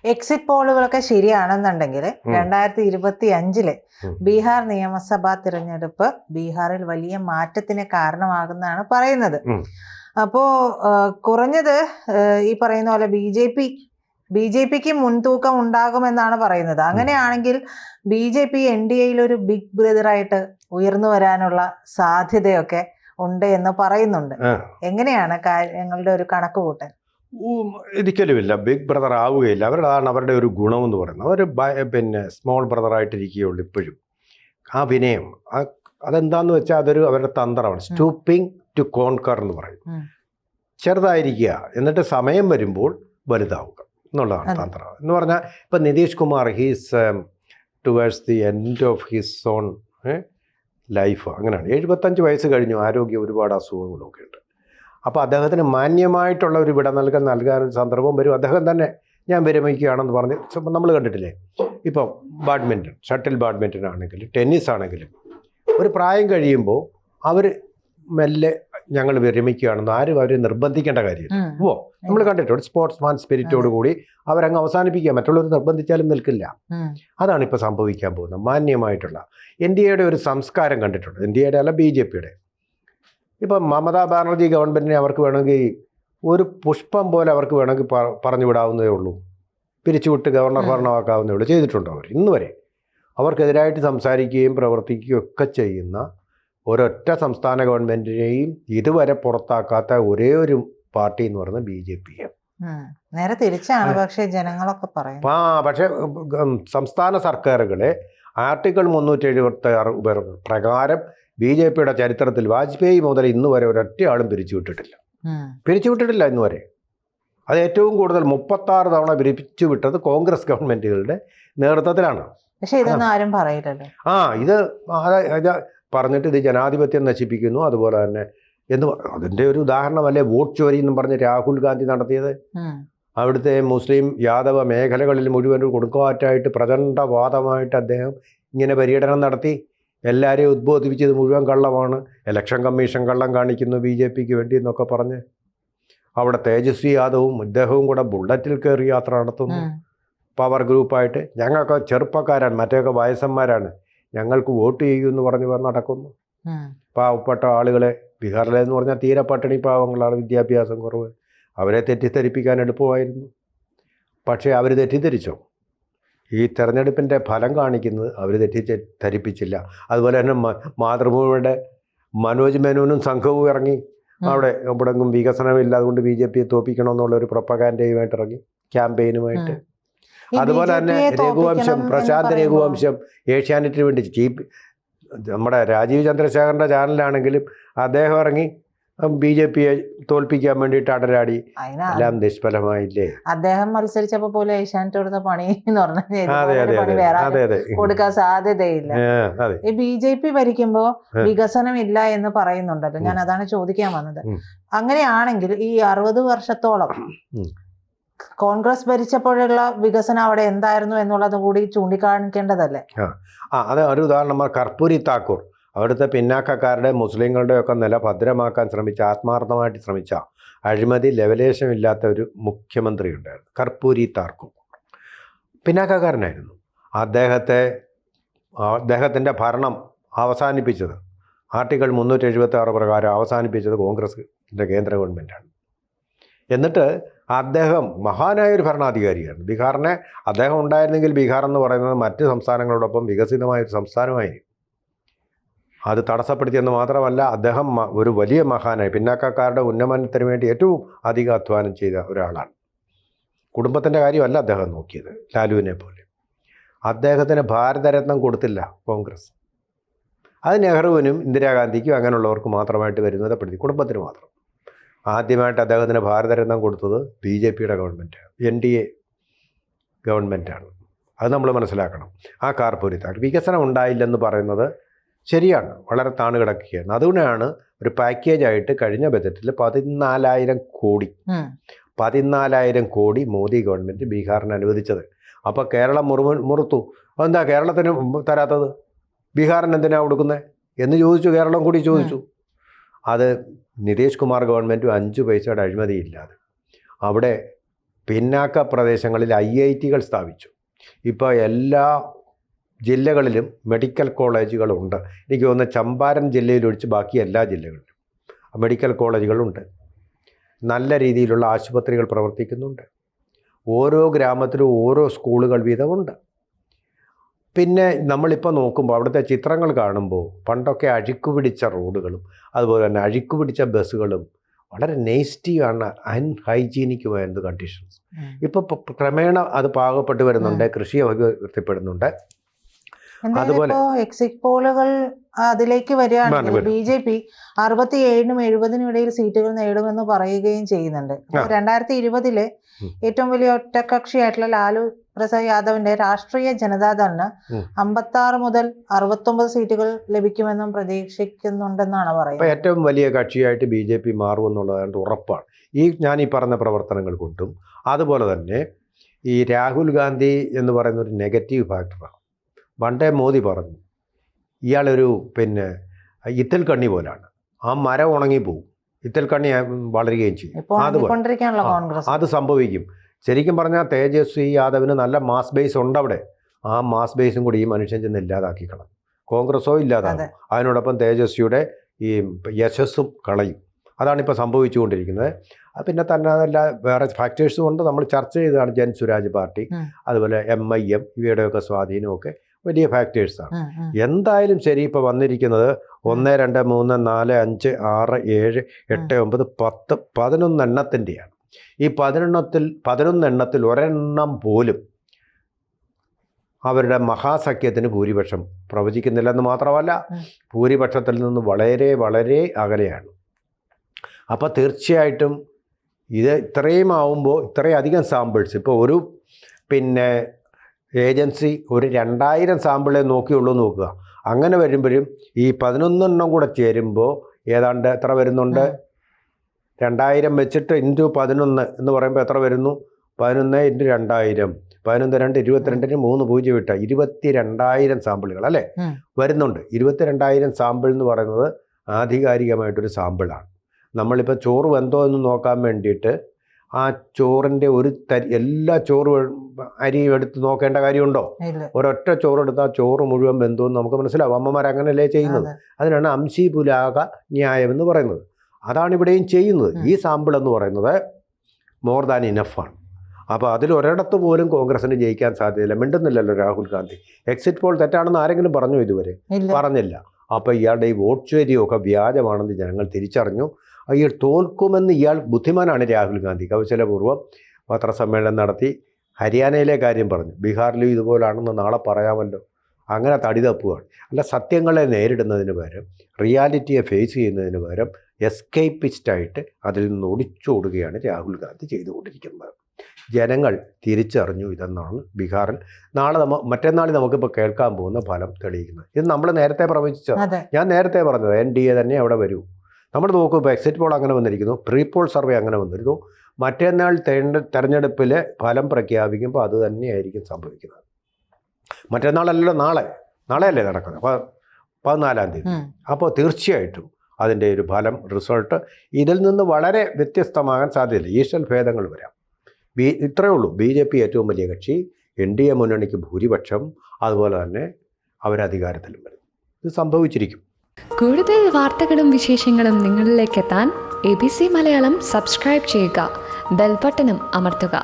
Exit പോളുകളൊക്കെ ശരിയാണെന്നുണ്ടെങ്കിൽ 2025 Bihar നിയമസഭാ തിരഞ്ഞെടുപ്പ് ബീഹാറിൽ വലിയ മാറ്റത്തിന് കാരണമാകുന്നതാണ് പറയുന്നത്. അപ്പോ കുറഞ്ഞത് ഈ പറയുന്ന പോലെ ബി ജെ പിക്ക് മുൻതൂക്കം ഉണ്ടാകുമെന്നാണ് പറയുന്നത്. അങ്ങനെയാണെങ്കിൽ BJP NDAയിൽ ഒരു ബിഗ് ബ്രദറായിട്ട് ഉയർന്നു വരാനുള്ള സാധ്യതയൊക്കെ ഉണ്ട് എന്ന് പറയുന്നുണ്ട്. എങ്ങനെയാണ് കാര്യങ്ങളുടെ ഒരു കണക്ക് കൂട്ടൽ? ഒരിക്കലുമില്ല, ബിഗ് ബ്രദർ ആവുകയില്ല. അവരുടെ ഒരു ഗുണമെന്ന് പറയുന്നത് അവർ സ്മോൾ ബ്രദറായിട്ടിരിക്കുകയുള്ളൂ ഇപ്പോഴും. ആ വിനയം അതെന്താന്ന് വെച്ചാൽ അതൊരു അവരുടെ തന്ത്രമാണ്. സ്റ്റൂപ്പിംഗ് ടു കോൺകർ എന്ന് പറയും. ചെറുതായിരിക്കുക എന്നിട്ട് സമയം വരുമ്പോൾ വലുതാവുക എന്നുള്ളതാണ് തന്ത്രം എന്ന് പറഞ്ഞാൽ. ഇപ്പം Nitish Kumar he's towards the end of his own life, അങ്ങനെയാണ്. 75 വയസ്സ് കഴിഞ്ഞു, ആരോഗ്യം ഒരുപാട് അസുഖങ്ങളൊക്കെ ഉണ്ട്. അപ്പോൾ അദ്ദേഹത്തിന് മാന്യമായിട്ടുള്ള ഒരു വിട നൽകാനൊരു സന്ദർഭം വരും. അദ്ദേഹം തന്നെ ഞാൻ വിരമിക്കുകയാണെന്ന് പറഞ്ഞ് നമ്മൾ കണ്ടിട്ടില്ലേ. ഇപ്പം ബാഡ്മിൻ്റൺ, ഷട്ടിൽ ബാഡ്മിൻ്റൺ ആണെങ്കിലും ടെന്നീസ് ആണെങ്കിലും ഒരു പ്രായം കഴിയുമ്പോൾ അവർ മെല്ലെ ഞങ്ങൾ വിരമിക്കുകയാണെന്ന് ആരും അവരെ നിർബന്ധിക്കേണ്ട കാര്യമില്ല. നമ്മൾ കണ്ടിട്ടുണ്ട്. സ്പോർട്സ്മാൻ സ്പിരിറ്റോട് കൂടി അവരങ്ങ് അവസാനിപ്പിക്കുക, മറ്റുള്ളവർ നിർബന്ധിച്ചാലും നിൽക്കില്ല. അതാണ് ഇപ്പോൾ സംഭവിക്കാൻ പോകുന്നത്. മാന്യമായിട്ടുള്ള NDAയുടെ ഒരു സംസ്കാരം കണ്ടിട്ടുണ്ട്. NDAയുടെ അല്ല, BJPയുടെ. ഇപ്പം മമതാ ബാനർജി ഗവൺമെൻറ്റിനെ അവർക്ക് വേണമെങ്കിൽ ഒരു പുഷ്പം പോലെ അവർക്ക് വേണമെങ്കിൽ പറഞ്ഞു വിടാവുന്നതേ ഉള്ളൂ, പിരിച്ചുവിട്ട് ഗവർണർ ഭരണമാക്കാവുന്നതേ ഉള്ളൂ. ചെയ്തിട്ടുണ്ടോ അവർ? ഇന്ന് വരെ അവർക്കെതിരായിട്ട് സംസാരിക്കുകയും പ്രവർത്തിക്കുകയും ഒക്കെ ചെയ്യുന്ന ഒരൊറ്റ സംസ്ഥാന ഗവൺമെൻറ്റിനെയും ഇതുവരെ പുറത്താക്കാത്ത ഒരേ ഒരു പാർട്ടി എന്ന് പറയുന്നത് BJP. നേരെ തിരിച്ചാണ് പക്ഷേ ജനങ്ങളൊക്കെ പറയും. പക്ഷേ സംസ്ഥാന സർക്കാരുകളെ ആർട്ടിക്കിൾ 376 പ്രകാരം BJPയുടെ ചരിത്രത്തിൽ വാജ്പേയി മുതൽ ഇന്ന് വരെ ഒരൊറ്റ ആളും പിരിച്ചുവിട്ടിട്ടില്ല ഇന്ന് വരെ. അത് ഏറ്റവും കൂടുതൽ 36 തവണ പിരിച്ചുവിട്ടത് കോൺഗ്രസ് ഗവൺമെൻറ്റുകളുടെ നേതൃത്വത്തിലാണ്. പക്ഷേ ഇതൊന്നും ആരും പറയില്ലല്ലോ. ഇത് പറഞ്ഞിട്ട് ഇത് ജനാധിപത്യം നശിപ്പിക്കുന്നു. അതുപോലെ തന്നെ അതിൻ്റെ ഒരു ഉദാഹരണമല്ലേ വോട്ട് ചോരി എന്നും പറഞ്ഞ് രാഹുൽ ഗാന്ധി നടത്തിയത്. അവിടുത്തെ മുസ്ലിം യാദവ മേഖലകളിൽ മുഴുവൻ കൊടുങ്കാറ്റായിട്ട് പ്രചണ്ഡവാദമായിട്ട് അദ്ദേഹം ഇങ്ങനെ പര്യടനം നടത്തി. എല്ലാവരെയും ഉദ്ബോധിപ്പിച്ചത് മുഴുവൻ കള്ളമാണ്, ഇലക്ഷൻ കമ്മീഷൻ കള്ളം കാണിക്കുന്നു BJPക്ക് വേണ്ടി എന്നൊക്കെ പറഞ്ഞ്. അവിടെ തേജസ്വി യാദവും ഇദ്ദേഹവും കൂടെ ബുള്ളറ്റിൽ കയറി യാത്ര നടത്തുന്നു പവർ ഗ്രൂപ്പായിട്ട്. ഞങ്ങൾക്ക് ചെറുപ്പക്കാരാണ്, മറ്റേയൊക്കെ വയസ്സന്മാരാണ്, ഞങ്ങൾക്ക് വോട്ട് ചെയ്യുമെന്ന് പറഞ്ഞ് നടക്കുന്നു. പാവപ്പെട്ട ആളുകളെ, ബീഹാറിലെന്ന് പറഞ്ഞാൽ തീരെ പട്ടിണി പാവങ്ങളാണ്, വിദ്യാഭ്യാസം കുറവ്, അവരെ തെറ്റിദ്ധരിപ്പിക്കാൻ എളുപ്പമായിരുന്നു. പക്ഷേ അവർ തെറ്റിദ്ധരിച്ചോ? ഈ തെരഞ്ഞെടുപ്പിൻ്റെ ഫലം കാണിക്കുന്നത് അവർ തെറ്റിദ്ധരിപ്പിച്ചില്ല. അതുപോലെ തന്നെ മാതൃഭൂമിയുടെ മനോജ് മേനോനും സംഘവും ഇറങ്ങി അവിടെ എവിടെങ്ങും വികസനമില്ല, അതുകൊണ്ട് BJPയെ തോപ്പിക്കണമെന്നുള്ളൊരു പ്രൊപ്പഗാൻഡയുമായിട്ട് ഇറങ്ങി, ക്യാമ്പയിനുമായിട്ട്. അതുപോലെ തന്നെ പ്രശാന്ത് രഘുവംശം ഏഷ്യാനെറ്റിന് വേണ്ടി നമ്മുടെ രാജീവ് ചന്ദ്രശേഖരൻ്റെ ചാനലാണെങ്കിലും അദ്ദേഹം ഇറങ്ങി BJPയെ തോൽപ്പിക്കാൻ വേണ്ടിയിട്ട് അടരാടി. എല്ലാം നിഷ്ഫലമായില്ലേ? അദ്ദേഹം മത്സരിച്ചപ്പോ പോലെ ഏഷ്യാനെറ്റ് കൊടുത്ത പണി എന്ന് പറഞ്ഞാൽ കൊടുക്കാൻ സാധ്യതയില്ല. ഈ BJP ഭരിക്കുമ്പോ വികസനം ഇല്ല എന്ന് പറയുന്നുണ്ടല്ലോ. ഞാൻ അതാണ് ചോദിക്കാൻ വന്നത്. അങ്ങനെയാണെങ്കിൽ ഈ 60 വർഷത്തോളം കോൺഗ്രസ് ഭരിച്ചപ്പോഴുള്ള വികസനം അവിടെ എന്തായിരുന്നു എന്നുള്ളത് കൂടി ചൂണ്ടിക്കാണിക്കേണ്ടതല്ലേ? അത് ഒരു ഉദാഹരണം, കർപ്പൂരി താക്കൂർ അവിടുത്തെ പിന്നാക്കക്കാരുടെ മുസ്ലിങ്ങളുടെയൊക്കെ നില ഭദ്രമാക്കാൻ ആത്മാർത്ഥമായിട്ട് ശ്രമിച്ച അഴിമതി ലെവലേശമില്ലാത്ത ഒരു മുഖ്യമന്ത്രി ഉണ്ടായിരുന്നു. കർപ്പൂരി താക്കൂർ പിന്നാക്കക്കാരനായിരുന്നു. അദ്ദേഹത്തിൻ്റെ ഭരണം അവസാനിപ്പിച്ചത് ആർട്ടിക്കിൾ 376 പ്രകാരം അവസാനിപ്പിച്ചത് കോൺഗ്രസിൻ്റെ കേന്ദ്ര ഗവൺമെൻറ്റാണ്. എന്നിട്ട് അദ്ദേഹം മഹാനായൊരു ഭരണാധികാരിയാണ്. ബീഹാറിനെ അദ്ദേഹം ഉണ്ടായിരുന്നെങ്കിൽ ബീഹാർ എന്ന് പറയുന്നത് മറ്റ് സംസ്ഥാനങ്ങളോടൊപ്പം വികസിതമായൊരു സംസ്ഥാനമായി. അത് തടസ്സപ്പെടുത്തിയെന്ന് മാത്രമല്ല, അദ്ദേഹം ഒരു വലിയ മഹാനായി പിന്നാക്കക്കാരുടെ ഉന്നമനത്തിന് വേണ്ടി ഏറ്റവും അധികം അധ്വാനം ചെയ്ത ഒരാളാണ്. കുടുംബത്തിൻ്റെ കാര്യമല്ല അദ്ദേഹം നോക്കിയത്, ലാലുവിനെ പോലെ. അദ്ദേഹത്തിന് ഭാരതരത്നം കൊടുത്തില്ല കോൺഗ്രസ്. അത് നെഹ്റുവിനും ഇന്ദിരാഗാന്ധിക്കും അങ്ങനെയുള്ളവർക്ക് മാത്രമായിട്ട് വരുന്നതപ്പെടുത്തി, കുടുംബത്തിന് മാത്രം. ആദ്യമായിട്ട് അദ്ദേഹത്തിന് ഭാരതരത്നം കൊടുത്തത് BJPയുടെ ഗവൺമെൻറ്, NDA ഗവൺമെൻറ്റാണ്. അത് നമ്മൾ മനസ്സിലാക്കണം. ആ കർപ്പൂരി താക്കൂർ വികസനം ഉണ്ടായില്ലെന്ന് പറയുന്നത് ശരിയാണ്, വളരെ താണു കിടക്കുകയാണ്. അതുകൊണ്ടാണ് ഒരു പാക്കേജായിട്ട് കഴിഞ്ഞ ബജറ്റിൽ 14,000 കോടി മോദി ഗവൺമെൻറ് ബീഹാറിന് അനുവദിച്ചത്. അപ്പോൾ കേരളം മുറുത്തു. അതെന്താ കേരളത്തിന് തരാത്തത്, ബീഹാറിന് എന്തിനാണ് കൊടുക്കുന്നത് എന്ന് ചോദിച്ചു. കേരളം കൂടി ചോദിച്ചു. അത് നിതീഷ് കുമാർ ഗവൺമെൻറ്റും 5 പൈസയുടെ അഴിമതിയില്ലാതെ അവിടെ പിന്നാക്ക പ്രദേശങ്ങളിൽ IIT-കൾ സ്ഥാപിച്ചു. ഇപ്പോൾ എല്ലാ ജില്ലകളിലും മെഡിക്കൽ കോളേജുകളുണ്ട്. എനിക്ക് തോന്നുന്നു ചമ്പാരൻ ജില്ലയിലൊഴിച്ച് ബാക്കി എല്ലാ ജില്ലകളിലും മെഡിക്കൽ കോളേജുകളുണ്ട്. നല്ല രീതിയിലുള്ള ആശുപത്രികൾ പ്രവർത്തിക്കുന്നുണ്ട്. ഓരോ ഗ്രാമത്തിലും ഓരോ സ്കൂളുകൾ വീതമുണ്ട്. പിന്നെ നമ്മളിപ്പോൾ നോക്കുമ്പോൾ അവിടുത്തെ ചിത്രങ്ങൾ കാണുമ്പോൾ പണ്ടൊക്കെ അഴുക്ക് പിടിച്ച റോഡുകളും അതുപോലെ തന്നെ അഴുക്ക് പിടിച്ച ബസ്സുകളും വളരെ നേസ്റ്റിയാണ്, അൺഹൈജീനിക്കുമായിരുന്നു കണ്ടീഷൻസ്. ഇപ്പോൾ ക്രമേണ അത് പാകപ്പെട്ട് വരുന്നുണ്ട്, കൃഷി അഭിവൃദ്ധിപ്പെടുന്നുണ്ട്. അതുപോലെ എക്സിറ്റ് പോളുകൾ അതിലേക്ക് വരികയാണെങ്കിൽ BJP 67-നും 70-നും ഇടയിൽ സീറ്റുകൾ നേടുമെന്ന് പറയുകയും ചെയ്യുന്നുണ്ട്. 2020 ഏറ്റവും വലിയ ഒറ്റക്കക്ഷിയായിട്ടുള്ള ലാലു പ്രസാദ് യാദവിന്റെ രാഷ്ട്രീയ ജനതാദളിന് 56 മുതൽ 69 സീറ്റുകൾ ലഭിക്കുമെന്നും പ്രതീക്ഷിക്കുന്നുണ്ടെന്നാണ് പറയുന്നത്. ഏറ്റവും വലിയ കക്ഷിയായിട്ട് BJP മാറുമെന്നുള്ളതാണ് ഉറപ്പാണ്. ഞാൻ ഈ പറഞ്ഞ പ്രവർത്തനങ്ങൾ കൊണ്ടും അതുപോലെ തന്നെ ഈ രാഹുൽ ഗാന്ധി എന്ന് പറയുന്ന ഒരു നെഗറ്റീവ് ഫാക്ടറാണ്. പണ്ടേ മോദി പറഞ്ഞു ഇയാളൊരു ഇത്തൽ കണ്ണി പോലാണ്, ആ മരം ഉണങ്ങിപ്പോവും, ഇത്തൽ കണ്ണി വളരുകയും ചെയ്യും. അത് സംഭവിക്കും. ശരിക്കും പറഞ്ഞാൽ തേജസ്വി യാദവിന് നല്ല മാസ് ബേസ് ഉണ്ട് അവിടെ. ആ മാസ് ബേസും കൂടി ഈ മനുഷ്യൻ ചെന്ന് ഇല്ലാതാക്കി കളയും. കോൺഗ്രസോ ഇല്ലാതാകും, അതിനോടൊപ്പം തേജസ്വിയുടെ ഈ യശസ്സും കളയും. അതാണിപ്പോൾ സംഭവിച്ചുകൊണ്ടിരിക്കുന്നത്. പിന്നെ തന്നെ അതല്ല വേറെ ഫാക്ടേഴ്സും ഉണ്ട്. നമ്മൾ ചർച്ച ചെയ്തതാണ് ജൻ സുരാജ് പാർട്ടി, അതുപോലെ MIM, ഇവയുടെയൊക്കെ സ്വാധീനമൊക്കെ വലിയ ഫാക്ടേഴ്സാണ്. എന്തായാലും ശരി, ഇപ്പോൾ വന്നിരിക്കുന്നത് 1, 2, 3, 4, 5, 6, 7, 8, 9, 10, 11 എണ്ണത്തിൻ്റെയാണ്. ഈ 11 എണ്ണത്തിൽ ഒരെണ്ണം പോലും അവരുടെ മഹാസഖ്യത്തിന് ഭൂരിപക്ഷം പ്രവചിക്കുന്നില്ലെന്ന് മാത്രമല്ല, ഭൂരിപക്ഷത്തിൽ നിന്ന് വളരെ വളരെ അകലെയാണ്. അപ്പോൾ തീർച്ചയായിട്ടും ഇത് ഇത്രയും ആവുമ്പോൾ ഇത്രയധികം സാമ്പിൾസ്, ഇപ്പോൾ ഒരു ഏജൻസി ഒരു 2000 സാമ്പിളെ നോക്കിയുള്ളൂ നോക്കുക. അങ്ങനെ വരുമ്പോഴും ഈ 11 എണ്ണം കൂടെ ചേരുമ്പോൾ ഏതാണ്ട് എത്ര വരുന്നുണ്ട്? 2000 വെച്ചിട്ട് ഇൻറ്റു 11 എന്ന് പറയുമ്പോൾ എത്ര വരുന്നു? 11 × 2000, 11 2 22-ന് 3 0 ഇട്ട 22,000 സാമ്പിളുകൾ അല്ലേ വരുന്നുണ്ട്. 22,000 സാമ്പിൾ എന്ന് പറയുന്നത് ആധികാരികമായിട്ടൊരു സാമ്പിളാണ്. നമ്മളിപ്പോൾ ചോറ് വെന്തോ എന്ന് നോക്കാൻ വേണ്ടിയിട്ട് ആ ചോറിൻ്റെ എല്ലാ അരിയും എടുത്ത് നോക്കേണ്ട കാര്യമുണ്ടോ? ഒരൊറ്റ ചോറെടുത്ത് ആ ചോറ് മുഴുവൻ വെന്തോന്ന് നമുക്ക് മനസ്സിലാവും. അമ്മമാർ അങ്ങനെയല്ലേ ചെയ്യുന്നത്. അതിനാണ് അംശി പുലാക ന്യായം എന്ന് പറയുന്നത്. അതാണ് ഇവിടെയും ചെയ്യുന്നത്. ഈ സാമ്പിൾ എന്ന് പറയുന്നത് മോർ ദാൻ ഇനഫാണ്. അപ്പോൾ അതിലൊരിടത്ത് പോലും കോൺഗ്രസിന് ജയിക്കാൻ സാധ്യതയില്ല. മിണ്ടുന്നില്ലല്ലോ രാഹുൽ ഗാന്ധി. എക്സിറ്റ് പോൾ തെറ്റാണെന്ന് ആരെങ്കിലും പറഞ്ഞു? ഇതുവരെ പറഞ്ഞില്ല. അപ്പോൾ ഇയാളുടെ ഈ വോട്ട് ചോരിയൊക്കെ വ്യാജമാണെന്ന് ജനങ്ങൾ തിരിച്ചറിഞ്ഞു. ഇയാൾ തോൽക്കുമെന്ന് ഇയാൾ ബുദ്ധിമാനാണ് രാഹുൽ ഗാന്ധി. കൗശലപൂർവ്വം പത്രസമ്മേളനം നടത്തി ഹരിയാനയിലെ കാര്യം പറഞ്ഞു. ബീഹാറിലും ഇതുപോലാണെന്ന് നാളെ പറയാമല്ലോ. അങ്ങനെ തടി തപ്പുകയാണ്. അല്ല, സത്യങ്ങളെ നേരിടുന്നതിന് പകരം, റിയാലിറ്റിയെ ഫേസ് ചെയ്യുന്നതിന് പകരം എസ്കേപ്പിസ്റ്റായിട്ട് അതിൽ നിന്ന് ഒടിച്ചോടുകയാണ് രാഹുൽ ഗാന്ധി ചെയ്തുകൊണ്ടിരിക്കുന്നത്. ജനങ്ങൾ തിരിച്ചറിഞ്ഞു ഇതെന്നാണ് ബീഹാറിൽ മറ്റന്നാൾ നമുക്കിപ്പോൾ കേൾക്കാൻ പോകുന്ന ഫലം തെളിയിക്കുന്നത്. ഇത് നമ്മൾ നേരത്തെ പ്രവചിച്ചത്. ഞാൻ നേരത്തെ പറഞ്ഞത് NDA തന്നെ അവിടെ വരൂ. നമ്മൾ നോക്കുമ്പോൾ എക്സിറ്റ് പോൾ അങ്ങനെ വന്നിരിക്കുന്നു, പ്രീ പോൾ സർവേ അങ്ങനെ വന്നിരുന്നു. മറ്റന്നാൾ തെരഞ്ഞെടുപ്പിൽ ഫലം പ്രഖ്യാപിക്കുമ്പോൾ അത് തന്നെയായിരിക്കും സംഭവിക്കുന്നത്. മറ്റന്നാളല്ലല്ലോ, നാളെയല്ലേ നടക്കുന്നത്, 14-ാം തീയതി. അപ്പോൾ തീർച്ചയായിട്ടും അതിൻ്റെ ഒരു ഫലം, റിസൾട്ട് ഇതിൽ നിന്ന് വളരെ വ്യത്യസ്തമാകാൻ സാധ്യതയില്ല. ഈശ്വൽ ഭേദങ്ങൾ വരാം. ഇത്രയേ ഉള്ളൂ. BJP ഏറ്റവും വലിയ കക്ഷി, NDA മുന്നണിക്ക് ഭൂരിപക്ഷം, അതുപോലെ തന്നെ അവരധികാരത്തിലും വരും. ഇത് സംഭവിച്ചിരിക്കും. കൂടുതൽ വാർത്തകളും വിശേഷങ്ങളും നിങ്ങളിലേക്ക് എത്താൻ ABC മലയാളം സബ്സ്ക്രൈബ് ചെയ്യുക, ബെൽ ബട്ടണും അമർത്തുക.